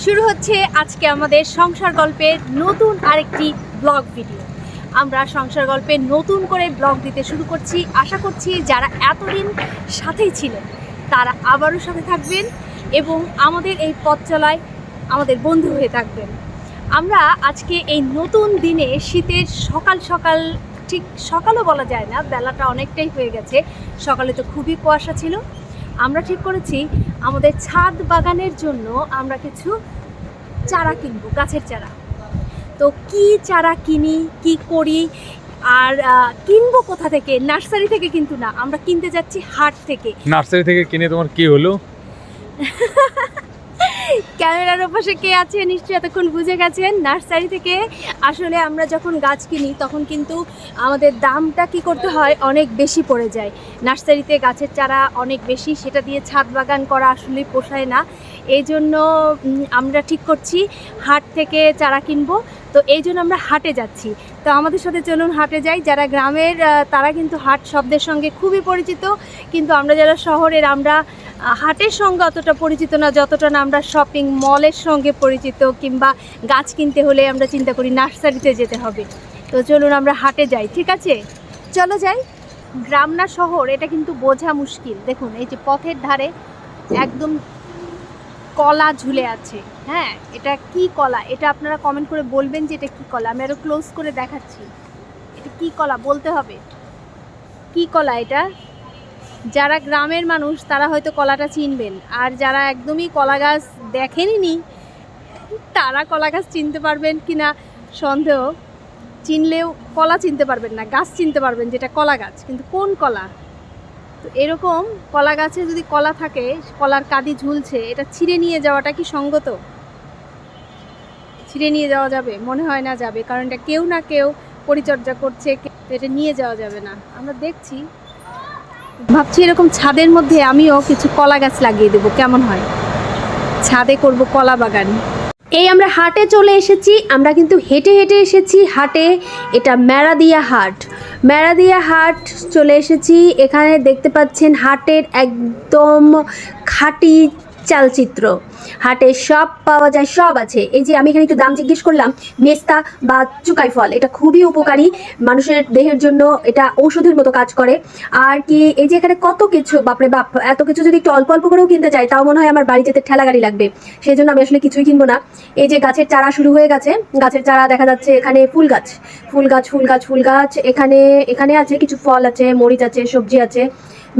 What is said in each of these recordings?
শুরু হচ্ছে আজকে আমাদের সংসার গল্পের নতুন আরেকটি ব্লগ ভিডিও। আমরা সংসার গল্পের নতুন করে ব্লগ দিতে শুরু করছি। আশা করছি যারা এতদিন সাথেই ছিলেন তারা আবারও সাথে থাকবেন এবং আমাদের এই পথ চলায় আমাদের বন্ধু হয়ে থাকবেন। আমরা আজকে এই নতুন দিনে শীতের সকাল সকাল, ঠিক সকালও বলা যায় না, বেলাটা অনেকটাই হয়ে গেছে, সকালে তো খুবই কুয়াশা ছিল। আমরা ঠিক করেছি আমাদের ছাদ বাগানের জন্য আমরা কিছু চারা কিনবো, গাছের চারা। তো কি চারা কিনি, কি করি আর কিনবো কোথা থেকে? নার্সারি থেকে কিন্তু না, আমরা কিনতে যাচ্ছি হাট থেকে। নার্সারি থেকে কিনে তোমার কি হলো? ক্যামেরার ওপাশে কে আছে নিশ্চয়ই এতক্ষণ বুঝে গেছেন। নার্সারি থেকে আসলে আমরা যখন গাছ কিনি তখন কিন্তু আমাদের দামটা কি করতে হয়, অনেক বেশি পড়ে যায়। নার্সারিতে গাছের চারা অনেক বেশি, সেটা দিয়ে ছাদ বাগান করা আসলে পোষায় না। এই জন্য আমরা ঠিক করছি হাট থেকে চারা কিনবো। তো এই জন্য আমরা হাটে যাচ্ছি। তো আমাদের সাথে চলুন হাটে যাই। যারা গ্রামের তারা কিন্তু হাট শব্দের সঙ্গে খুবই পরিচিত, কিন্তু আমরা যারা শহরের আমরা হাটের সঙ্গে অতটা পরিচিত না যতটা না আমরা শপিং মলের সঙ্গে পরিচিত, কিংবা গাছ কিনতে হলে আমরা চিন্তা করি নার্সারিতে যেতে হবে। তো চলুন আমরা হাটে যাই, ঠিক আছে? চলো যাই। গ্রাম না শহর এটা কিন্তু বোঝা মুশকিল। দেখুন এই যে পথের ধারে একদম কলা ঝুলে আছে। হ্যাঁ, এটা কি কলা? এটা আপনারা কমেন্ট করে বলবেন যে এটা কি কলা। আমি আরও ক্লোজ করে দেখাচ্ছি। এটা কি কলা বলতে হবে। কি কলা এটা? যারা গ্রামের মানুষ তারা হয়তো কলাটা চিনবেন, আর যারা একদমই কলা গাছ দেখেনি তারা কলা গাছ চিনতে পারবেন কিনা সন্দেহ। চিনলেও কলা চিনতে পারবেন না, গাছ চিনতে পারবেন যেটা কলা গাছ, কিন্তু কোন কলা? তো এরকম কলা গাছে যদি কলা থাকে, কলার কাঁদি ঝুলছে, এটা ছিঁড়ে নিয়ে যাওয়াটা কি সঙ্গত? ছিঁড়ে নিয়ে যাওয়া যাবে? মনে হয় না যাবে, কারণ এটা কেউ না কেউ পরিচর্যা করছে, এটা নিয়ে যাওয়া যাবে না। আমরা দেখছি, ভাবছি এরকম ছাদের মধ্যে আমিও কিছু কলা গাছ লাগিয়ে দেবো, কেমন হয়? ছাদে করব কলা বাগান। এই আমরা হাটে চলে এসেছি। আমরা কিন্তু হেঁটে হেঁটে এসেছি হাটে। এটা মেরাদিয়া হাট। মেরাদিয়া হাট চলে এসেছি। এখানে দেখতে পাচ্ছেন হাটের একদম খাঁটি চালচিত্র। হাটে সব পাওয়া যায়, সব আছে। এই যে আমি এখানে একটু দাম জিজ্ঞেস করলাম। মেস্তা বা চুকাই ফল, এটা খুবই উপকারী মানুষের দেহের জন্য, এটা ঔষধের মতো কাজ করে। আর কি এই যে এখানে কত কিছু, বাপরে বাপ, এত কিছু যদি একটু অল্প অল্প করেও কিনতে চাই তাও মনে হয় আমার বাড়ি যেতে ঠেলা গাড়ি লাগবে। সেই জন্য আমি আসলে কিছুই কিনবো না। এই যে গাছের চারা শুরু হয়ে গেছে, গাছের চারা দেখা যাচ্ছে। এখানে ফুল গাছ, ফুল গাছ, ফুল গাছ, ফুল গাছ। এখানে এখানে আছে কিছু ফল আছে, মরিচ আছে, সবজি আছে,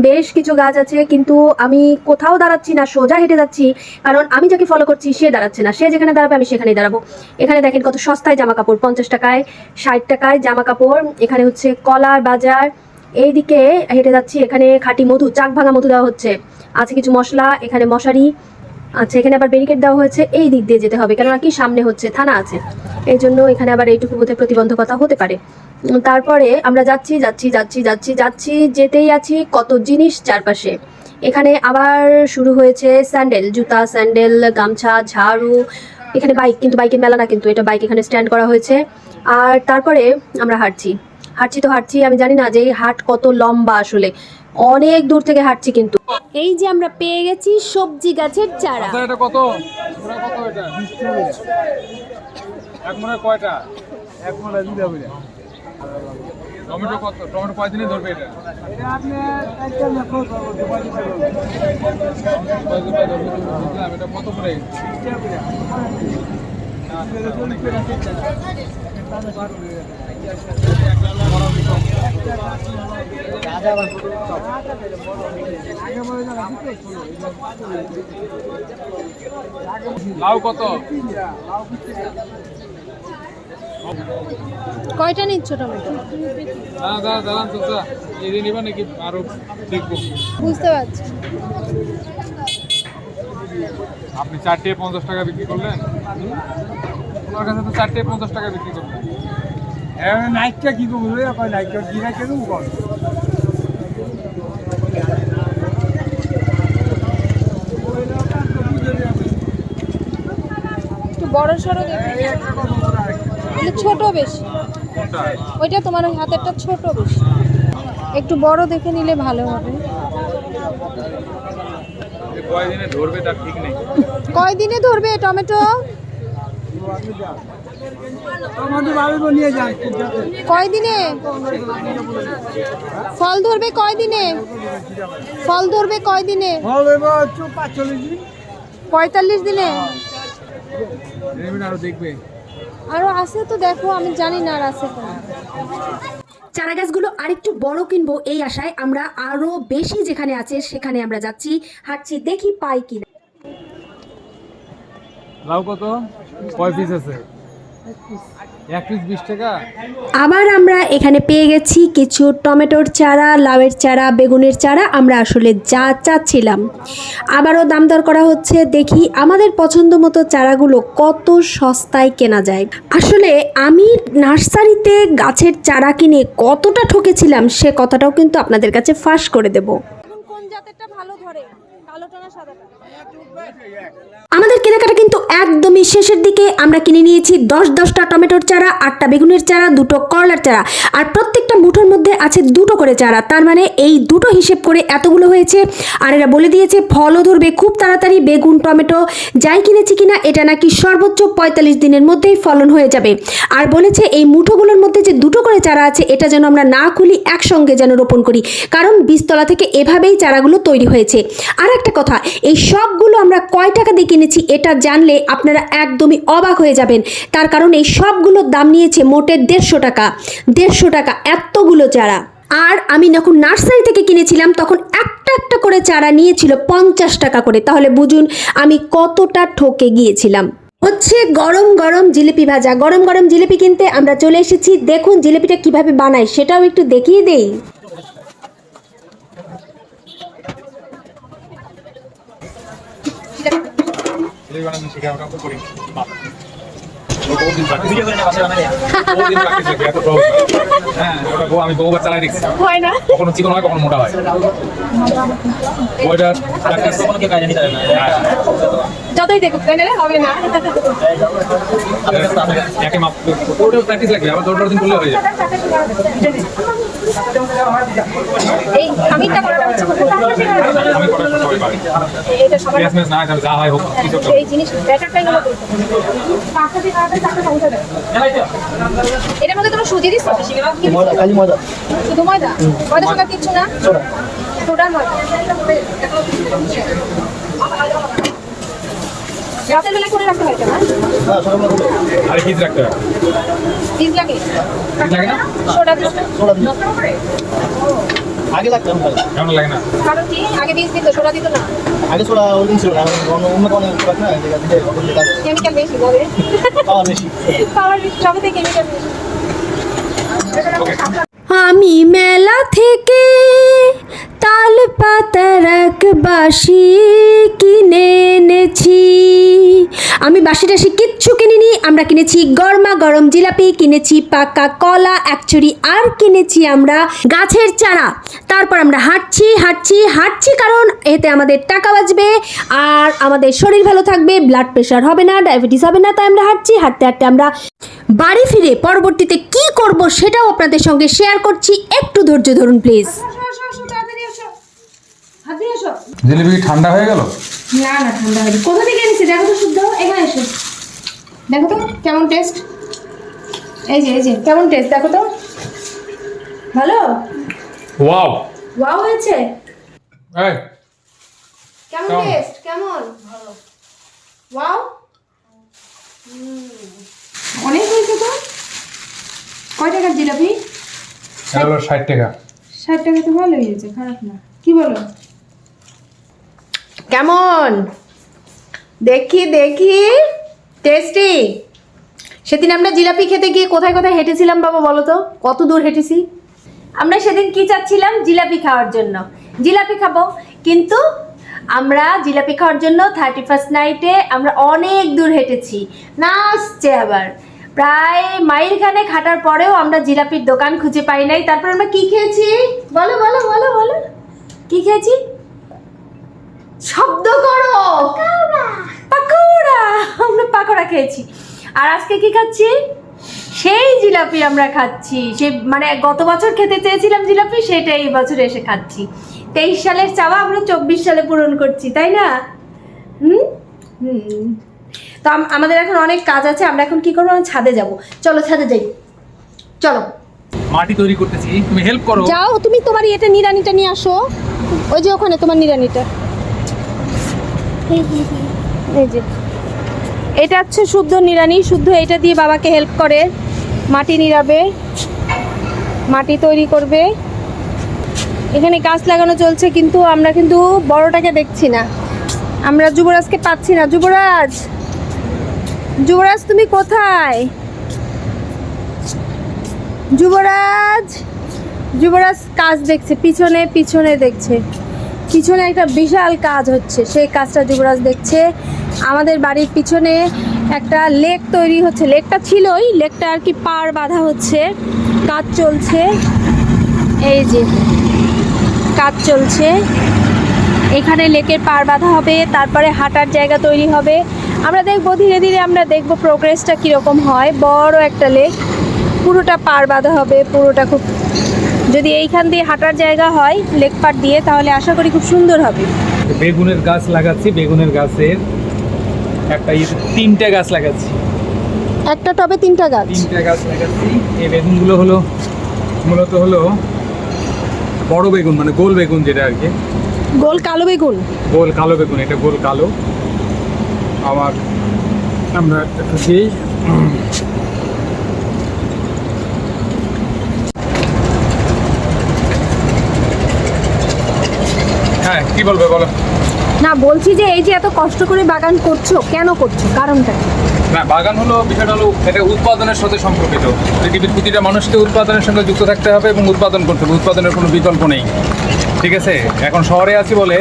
বেশ কিছু গাছ আছে। কিন্তু আমি কোথাও দাঁড়াচ্ছি না, সোজা হেঁটে যাচ্ছি, কারণ আমি যাকে ফলো করছি সে দাঁড়াচ্ছে না। সে যেখানে দাঁড়াবে আমি সেখানেই দাঁড়াবো। এখানে দেখেন কত সস্তায় জামা কাপড়, 50 টাকায় 60 টাকায় জামা কাপড়। এখানে হচ্ছে কলার বাজার। এইদিকে হেঁটে যাচ্ছি, এখানে খাঁটি মধু, চাক ভাঙা মধু দেওয়া হচ্ছে। আছে কিছু মশলা, এখানে মশারি। আচ্ছা, এখানে আবার ব্যারিকেড দেওয়া হয়েছে, এই দিক দিয়ে যেতে হবে, কেননা কি সামনে হচ্ছে থানা আছে, এই জন্য এখানে আবার এইটুকু বোধহয় প্রতিবন্ধকতা হতে পারে। তারপরে আমরা যাচ্ছি যাচ্ছি যাচ্ছি যাচ্ছি যাচ্ছি, যেতেই আছি কত জিনিস চারপাশে। এখানে আবার শুরু হয়েছে স্যান্ডেল, জুতা, স্যান্ডেল, গামছা, ঝাড়ু। এখানে বাইক, কিন্তু বাইকের মেলা না, কিন্তু এটা বাইক এখানে স্ট্যান্ড করা হয়েছে। আর তারপরে আমরা হাঁটছি হাঁটছি তো হাঁটছি। আমি জানি না যে এই হাট কত লম্বা, আসলে অনেক দূর থেকে হাঁটছি। কিন্তু এই যে আমরা পেয়ে গেছি সবজি গাছের চারা। এটা কত? কত এটা? 20 টাকা। এক মনে কয়টা? এক মনে দিতে হবে। টমেটো কত? টমেটো কয় দিনে ধরবে এটা? এটা আপনি একদম দেখো ধরবে 25 টাকা। 25 টাকা ধরবে। এটা কত করে? 20 টাকা করে। লাউ কত? কয়টা নিচ্ছ টমেটো? দাঁড়ান তো, এই যে নিবা নাকি আরো দেখবো? বুঝতে পারছি। আপনি 4 টাকা 50 টাকা বিক্রি করলেন, ওনার কাছে তো 4 টাকা 50 টাকা বিক্রি করলেন। নাইটটা কি করবো? নাইটটা কিনা কেন কর? একটু বড় সড়ো দেখে, ছোট বেশি। ওইটা তোমার হাতেরটা ছোট বেশি, একটু বড় দেখে নিলে ভালো হবে। কয়দিনে ধরবে তার ঠিক নেই। কয় দিনে ধরবে টমেটো? কয় দিনে ফল ধরবে? কয় দিনে ফল ধরবে? কয় দিনে? 45 দিনে। আরো দেখবে, আরো আছে তো, দেখো আমি জানি না আর আছে কিনা। চারা গাছগুলো আরেকটু বড় কিনবো এই আশায় আমরা আরো বেশি যেখানে আছে সেখানে আমরা যাচ্ছি, হাঁটছি, দেখি পাই কিনা। লাউ কত? কয় পিস আছে? এক পিস 20 টাকা। আবার আমরা এখানে পেয়ে গেছি কিছু টমেটোর চারা, লাউয়ের চারা, বেগুনের চারা। আমরা আসলে যা চাচ্ছিলাম। আবারও দাম দর করা হচ্ছে, দেখি আমাদের পছন্দ মতো চারাগুলো কত সস্তায় কেনা যায়। আসলে আমি নার্সারিতে গাছের চারা কিনে কতটা ঠকেছিলাম সে কথাটাও কিন্তু আপনাদের কাছে ফাঁস করে দেব। এখন কোন জাতেরটা ভালো ধরে, কালোটা না সাদাটা? আমাদের কেনাকাটা কিন্তু একদমই শেষের দিকে। আমরা কিনে নিয়েছি 10-10টা টমেটোর চারা, 8টা বেগুনের চারা, 2টো করলার চারা, আর প্রত্যেকটা মুঠোর মধ্যে আছে 2টো করে চারা। তার মানে এই 2টো হিসেব করে এতগুলো হয়েছে। আর এরা বলে দিয়েছে ফলও ধরবে খুব তাড়াতাড়ি। বেগুন, টমেটো যাই কিনেছি কিনা এটা নাকি সর্বোচ্চ 45 দিনের মধ্যেই ফলন হয়ে যাবে। আর বলেছে এই মুঠোগুলোর মধ্যে যে 2টো করে চারা আছে এটা যেন আমরা না খুলি, একসঙ্গে যেন রোপণ করি, কারণ বীজতলা থেকে এভাবেই চারাগুলো তৈরি হয়েছে। আর একটা কথা, এই সবগুলো আমরা কয় টাকা দিয়ে কিনেছি এটা জানলে আপনারা একদমই অবাক হয়ে যাবেন। তার কারণ এই সবগুলোর দাম নিয়েছে মোটে 150 টাকা। 150 টাকা এতগুলো চারা। আর আমি যখন নার্সারি থেকে কিনেছিলাম তখন একটা একটা করে চারা নিয়েছিল 50 টাকা করে। তাহলে বুঝুন আমি কতটা ঠকে গিয়েছিলাম। হচ্ছে গরম গরম জিলিপি ভাজা। গরম গরম জিলিপি কিনতে আমরা চলে এসেছি। দেখুন জিলিপিটা কিভাবে বানায় সেটাও একটু দেখিয়ে দেই। আমি বহুবার চালাই দেখছি, হয় না, কখনো চিকন হয় কখনো মোটা হয়। ওইটা যতই দেখুক তাই না হবে না। একে মাপ ওটা প্র্যাকটিস লাগবে, আবার 10 দিন করলে হয়ে যায়। এই খামিরটা করাটা হচ্ছে আমি করার সবাই পারি, এটা সবাই পেঁয়াজ মেয়াজ না হয়, যা হয় হোক কিছু একটা। এই জিনিস ব্যাটারটাই হলো পাঁচটা দিয়ে আলাদা চারটা সমস্যা দেয়। এটার মধ্যে তোমরা সুজি দিছো? ময়দা, খালি ময়দা। শুধু ময়দা? ময়দা সোডা কিচ্ছু না? সোডা ময়দা। রাতের বেলা করে রাখতে হয় না? হ্যাঁ, সকালবেলা করে। আরে বীজ রাখতে হবে, বীজ লাগে? বীজ লাগে না? সোডা দিছো? সোডা দিই। আগে লাগতো, এখন লাগে। কেমন লাগে না? কারণ কি আগে বীজ দিত, সোডা দিত না? আগে সোডা ওই দিন ছিল না, এখন অন্য কোনো প্রোডাক্ট না, যেটা দিলে করলে কাজ কেমিক্যাল বেশি যাবে, পাওয়ার বেশি। পাওয়ার বেশি, সবতে কেমিক্যাল বেশি। আমি মেলা থেকে তাল পাতার এক বাঁশি কিনে এনেছি। আমি বাঁশি টাশি কিচ্ছু কিনিনি। আমরা কিনেছি গরমা গরম জিলাপি, কিনেছি পাকা কলা, একচুরি, আর কিনেছি আমরা গাছের চারা। তারপর আমরা হাঁটছি হাঁটছি হাঁটছি, কারণ এতে আমাদের টাকা বাঁচবে আর আমাদের শরীর ভালো থাকবে, ব্লাড প্রেশার হবে না, ডায়াবেটিস হবে না। তাই আমরা হাঁটছি, হাঁটতে হাঁটতে আমরা বাড়ি ফিরে পরবর্তীতে কি করব সেটাও আপনাদের সঙ্গে শেয়ার করছি। একটু ধৈর্য ধরুন প্লিজ। জিলিপি কি ঠান্ডা হয়ে গেল? না না, ঠান্ডা হয়নি। কোথা থেকে এনেছি দেখো তো শুদ্ধ, এখানে এসো দেখো তো কেমন টেস্ট। এই যে কেমন টেস্ট দেখো তো। ভালো? ওয়াও, ওয়াও হয়েছে? এই কেমন কেমন? টেস্ট? কেমন? ভালো। ওয়াও, অনেক হয়েছে তো। কয় টাকার জিলাপি? এটা হলো 60 টাকা। 60 টাকা তো ভালোই হয়েছে, খারাপ না। কি বলো? কেমন? দেখি দেখি, টেস্টি। সেদিন আমরা জিলাপি খেতে গিয়ে কোথায় কোথায় হেঁটেছিলাম বাবা বলো তো, কত দূর হেঁটেছি আমরা সেদিন? কি চাচ্ছিলাম? জিলাপি খাওয়ার জন্য। জিলাপি খাবো, কিন্তু আমরা জিলাপি খাওয়ার জন্য 31st নাইটে আমরা অনেক দূর হেঁটেছি। না আসছে আবার প্রায় মাইল খানেক হাঁটার পরেও আমরা জিলাপির দোকান খুঁজে পাই নাই। তারপর আমরা কি খেয়েছি বলো বলো বলো বলো, কি খেয়েছি? শব্দ করো। পাকোড়া। আমরা পাকোড়া খেয়েছি। আর আজকে কি খাচ্ছি? সেই জিলাপি আমরা খাচ্ছি। সে মানে গত বছর খেতে চেয়েছিলাম জিলাপি, সেটা এই বছর এসে খাচ্ছি। 23 সালের চাওয়া আমরা 24 সালে পূরণ করছি, তাই না? তো আমাদের এখন অনেক কাজ আছে, আমরা এখন কি করবো, আমরা ছাদে যাব। চলো ছাদে যাই, চলো। মাটি তৈরি করতেছি, তুমি হেল্প করো। যাও, তুমি তোমার এটা নিড়ানিটা নিয়ে আসো, ওই যে ওখানে তোমার নিড়ানিটা। এই যে এটা হচ্ছে শুদ্ধ নিড়ানি, শুদ্ধ এটা দিয়ে বাবাকে হেল্প করে, মাটি নিড়াবে, মাটি তৈরি করবে। এখানে গাছ লাগানো চলছে, কিন্তু আমরা কিন্তু বড়টাকে দেখছি না, আমরা যুবরাজকে পাচ্ছি না। যুবরাজ, যুবরাজ তুমি কোথায়? যুবরাজ, যুবরাজ কাজ দেখছে, পিছনে পিছনে দেখছে, পিছনে একটা বিশাল কাজ হচ্ছে, সেই কাজটা যুবরাজ দেখছে। আমাদের বাড়ির পিছনে একটা লেক তৈরি হচ্ছে, লেকটা ছিলই, লেকটা আর কি পাড় বাঁধা হচ্ছে, কাজ চলছে। এই যে কাজ চলছে, এখানে লেকের পাড় বাঁধা হবে, তারপরে হাঁটার জায়গা তৈরি হবে। আমরা দেখবো ধীরে ধীরে, আমরা দেখবো প্রোগ্রেসটা কীরকম হয়। বড় একটা লেক, পুরোটা পাড় বাঁধা হবে, পুরোটা খুব, যদি এইখান দিয়ে হাঁটার জায়গা হয় লেক পাড় দিয়ে, তাহলে আশা করি খুব সুন্দর হবে। বেগুনের গাছ লাগাচ্ছি, বেগুনের গাছের একটা 3টে গাছ লাগাচ্ছি, একটা টবে 3টা গাছ। 3টে গাছ লাগাচ্ছি। এই বেগুনগুলো হলো মূলত হলো বড় বেগুন, মানে গোল বেগুন যেটা আর কি, গোল কালো বেগুন, গোল কালো বেগুন, এটা গোল কালো। আবার আমরা একটু দিই, হ্যাঁ কি বলবে বলো। না বলছি যে এই যে এত কষ্ট করে বাগান করছো, কেন করছো, কারণটা কি? না, বাগান হলো, বিষয়টা হলো এটা উৎপাদনের সাথে সম্পর্কিত। পৃথিবীর প্রতিটা মানুষকে উৎপাদনের সঙ্গে যুক্ত থাকতে হবে এবং উৎপাদন করতে হবে, উৎপাদনের কোনো বিকল্প নেই, ঠিক আছে? এখন শহরে আছি বলে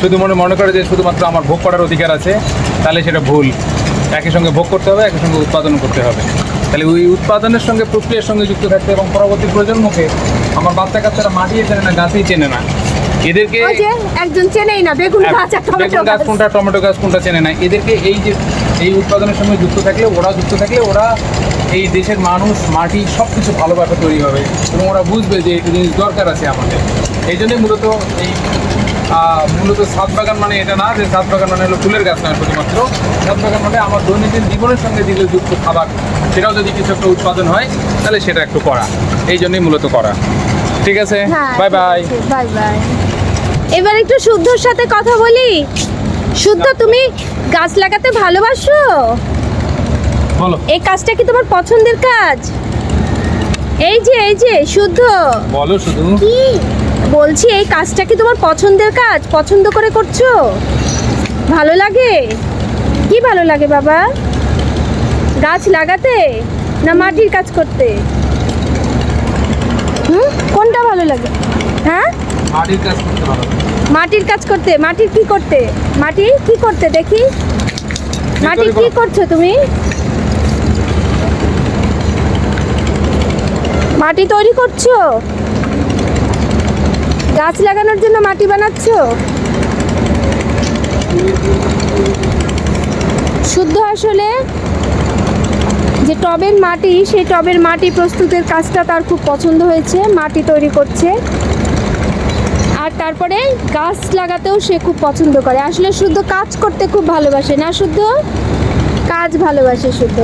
শুধু মনে করে যে শুধুমাত্র আমার ভোগ করার অধিকার আছে, তাহলে সেটা ভুল। একই সঙ্গে ভোগ করতে হবে, একই সঙ্গে উৎপাদন করতে হবে। তাহলে ওই উৎপাদনের সঙ্গে প্রক্রিয়ার সঙ্গে যুক্ত থাকতে, এবং পরবর্তী প্রজন্মকে, আমার বাচ্চা কাচ্চারা মাটিয়ে চেনে না, গাছেই চেনে না, এদেরকে ওই যে একজন চেনেই না বেগুন গাছ আর টমেটো বেগুন গাছ গাছ। কোনটা, টমেটো গাছ কোনটা চেনে না, এদেরকে এই যে এই উৎপাদনের সঙ্গে যুক্ত থাকলে, ওরা এই দেশের মানুষ, মাটি সব কিছু ভালোভাবে তৈরি হবে, এবং ওরা বুঝবে যে এই জিনিস দরকার আছে আমাদের। এই জন্যই মূলত ছাদ বাগান মানে এটা না যে ছাদ বাগান মানে হলো ফুলের গাছ নয় শুধুমাত্র। ছাদ বাগান মানে আমার দৈনন্দিন জীবনের সঙ্গে যেগুলো যুক্ত খাবার, সেটাও যদি কিছু একটা উৎপাদন হয় তাহলে সেটা একটু করা, এই জন্যই মূলত করা। ঠিক আছে, বাই বাই। Bye bye. এবার একটু শুদ্ধর সাথে কথা বলি। শুদ্ধ, তুমি গাছ লাগাতে ভালোবাসো? বলো। এই কাজটা কি তোমার পছন্দের কাজ? এই যে শুদ্ধ, বলো শুধু। কি বলছি, এই কাজটা কি তোমার পছন্দের কাজ? পছন্দ করে করছো? ভালো লাগে? কি ভালো লাগে বাবা, গাছ লাগাতে না মাটির কাজ করতে? কোনটা ভালো লাগে? হ্যাঁ, মাটির কাজ করতে ভালো লাগে। মাটির কাজ করতে। মাটির কি করতে? মাটি কি করতে দেখি, মাটি কি করছো তুমি? মাটি তৈরি করছো, গাছ লাগানোর জন্য মাটি বানাচ্ছো। শুদ্ধ আসলে যে টবের মাটি, সেই টবের মাটি প্রস্তুতের কাজটা তার খুব পছন্দ হয়েছে, মাটি তৈরি করছে। আর তারপরে গাছ লাগাতেও সে খুব পছন্দ করে। আসলে শুদ্ধ কাজ করতে খুব ভালোবাসে না? শুদ্ধ কাজ ভালোবাসে শুদ্ধ।